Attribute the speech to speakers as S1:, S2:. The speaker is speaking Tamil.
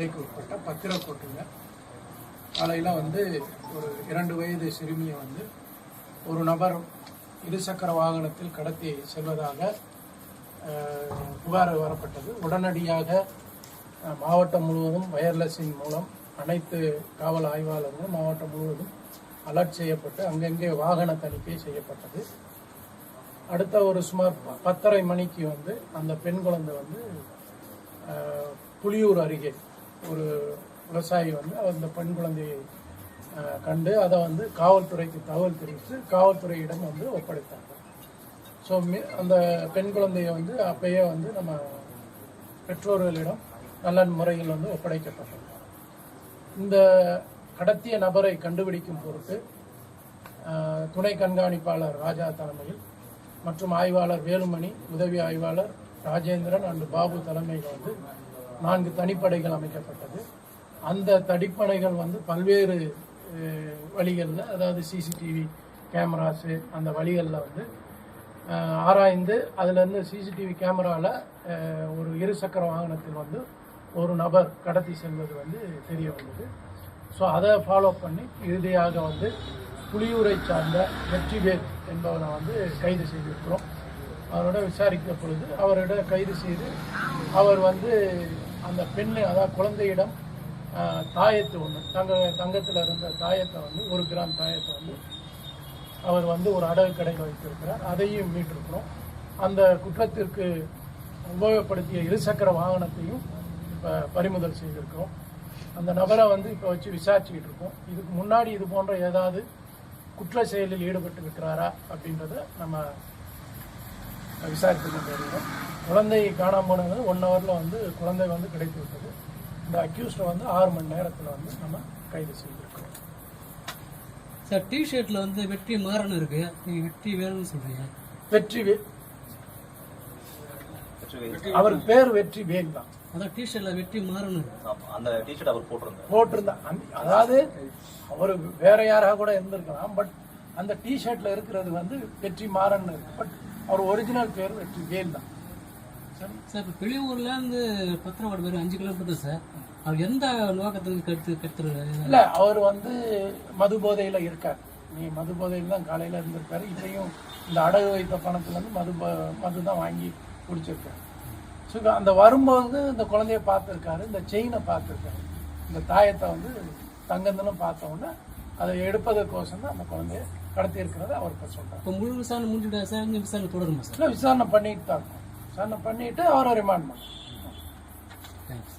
S1: உட்பட்ட பத்திரக்கோட்டுங்க காலையில் ஒரு 2 வயது சிறுமியை ஒரு நபர் இருசக்கர வாகனத்தில் கடத்தி செல்வதாக புகார் வரப்பட்டது. உடனடியாக மாவட்டம் முழுவதும் வயர்லெஸின் மூலம் அனைத்து காவல் ஆய்வாளர்களும் மாவட்டம் முழுவதும் அலர்ட் செய்யப்பட்டு அங்கங்கே வாகன தணிக்கை செய்யப்பட்டது. அடுத்த ஒரு சுமார் 10:30 மணிக்கு அந்த பெண் குழந்தை புலியூர் அருகே ஒரு விவசாயி அந்த பெண் குழந்தையை கண்டு அதை காவல்துறைக்கு தகவல் தெரிவித்து காவல்துறையிடம் ஒப்படைத்தாங்க. ஸோ அந்த பெண் குழந்தையை அப்பயே நம்ம பெற்றோர்களிடம் நல்ல முறையில் ஒப்படைக்கப்பட்டது. இந்த கடத்திய நபரை கண்டுபிடிக்கும் பொருட்டு துணை கண்காணிப்பாளர் ராஜா தலைமையில் மற்றும் ஆய்வாளர் வேலுமணி, உதவி ஆய்வாளர் ராஜேந்திரன் அண்ட் பாபு தலைமையில் 4 தனிப்படைகள் அமைக்கப்பட்டது. அந்த தனிப்படைகள் பல்வேறு வழிகளில், அதாவது சிசிடிவி கேமராஸு அந்த வழிகளில் ஆராய்ந்து அதிலிருந்து சிசிடிவி கேமராவில் ஒரு இருசக்கர வாகனத்தில் ஒரு நபர் கடத்தி செல்வது தெரிய வந்தது. ஸோ அதை ஃபாலோ பண்ணி இறுதியாக புலியூரை சார்ந்த வெற்றிவேல் என்பவரை கைது செய்திருக்கிறோம். அவரோட விசாரிக்க பொழுது அவரோட கைது செய்து அவர் அந்த பெண்ணு, அதாவது குழந்தையிடம் தாயத்து ஒன்று தங்கத்தில் இருந்த தாயத்தை 1 கிராம் தாயத்தை அவர் ஒரு அடகு கடையில் வைத்திருக்கிறார். அதையும் மீட்டிருக்கிறோம். அந்த குற்றத்திற்கு உபயோகப்படுத்திய இருசக்கர வாகனத்தையும் இப்போ பறிமுதல் செய்திருக்கிறோம். அந்த நபரை இப்போ வச்சு விசாரிச்சுக்கிட்டு இருக்கோம். இதுக்கு முன்னாடி இது போன்ற ஏதாவது குற்ற செயலில் ஈடுபட்டு இருக்கிறாரா அப்படின்றத நம்ம விசாரித்து கொண்டு வருகிறோம். குழந்தை காணாமல் போனது 1 ஹவரில் குழந்தை கிடைத்து விட்டது. இந்த அக்யூஸ்டை 6 மணி நேரத்தில் நம்ம கைது செய்திருக்கிறோம்.
S2: சார், டிஷர்ட்ல வெற்றி மாறன் இருக்கு, நீங்க வெற்றி வேணும்னு சொல்றீங்க.
S1: வெற்றி வேல், அவர் பேர் வெற்றி வேல் தான்.
S2: அதான் டிஷர்ட்ல வெற்றி மாறன்
S3: அந்த டிஷர்ட் அவர்
S1: போட்டிருந்தா, அதாவது அவர் வேற யாராக கூட இருந்திருக்கலாம். பட் அந்த டிஷர்ட்ல இருக்கிறது வெற்றி மாறன் இருக்கு. பட் அவர் ஒரிஜினல் பேர் வெற்றி வேல் தான்.
S2: சார், இப்போ வெளியூர்ல இருந்து பத்திரவாடு பேர் 5 கிலோமீட்டர் சார். அவர் எந்த நோக்கத்துக்கு கத்துறாரு?
S1: இல்ல, அவர் மது போதையில இருக்கார். நீ மது போதையில் தான் காலையில இருந்திருக்காரு. இப்பயும் இந்த அடகு வைத்த பணத்துல மது தான் வாங்கி குடிச்சிருக்காரு. ஸோ அந்த வரும்போது இந்த குழந்தைய பார்த்துருக்காரு, இந்த செயினை பார்த்துருக்காரு, இந்த தாயத்தை தங்கந்தனும் பார்த்த உடனே அதை எடுப்பதற்கோசம் தான் அந்த குழந்தைய கடத்தி இருக்கிறத அவர் இப்போ சொல்றாரு.
S2: இப்போ முழு விசாரணை முடிஞ்சுட்டா சார்? இந்த விசாரணை தொடருமா சார்?
S1: இல்லை, விசாரணை பண்ணிட்டு தான் இருக்கோம். விசாரணை பண்ணிட்டு அவரை ரிமாண்ட் பண்ணுறோம்.
S2: தேங்க்ஸ்.